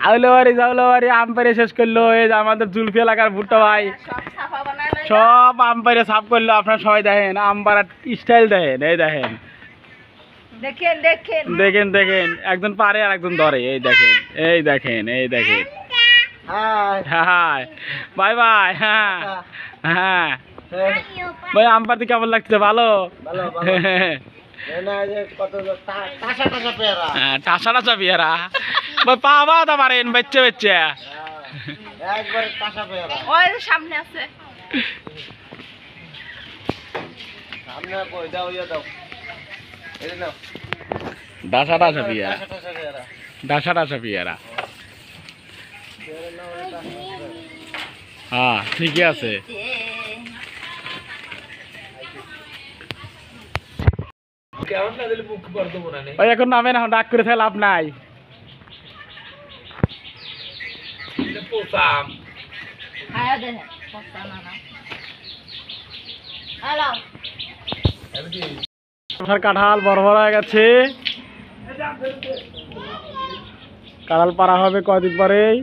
আউলাবাড়ি জাউলাবাড়ি আম পেরে শেষ করলো। এই যে আমাদের জুলফি এলাকার ভুট্টা ভাই সব আম পেরে সাফ করলো। আপনারা সবাই দেখেন আম পাড়ার স্টাইল দেখেন। এই দেখেন দেখেন দেখেন দেখেন দেখেন একজন পারে আর একজন ধরে। এই দেখেন এই দেখেন এই দেখেন। High bye bye. হ্যাঁ হ্যাঁ ভাই আম পাড়তে কেমন লাগছে? ভালো টাসা টাসা পেয়ারা ভাই পাবা তা পারেন বেচে বেচে ওই যে সামনে আছে ডাসা টাসা পেয়ারা ডাসা টাসা পেয়ারা। হ্যাঁ ঠিকই আছে। ওই এখন নামে না ডাক করে থাকলে লাভ নাই। কাঁঠাল বড় বড় হয়ে গেছে। কাঁঠাল পাড়া হবে কয়দিন পরেই।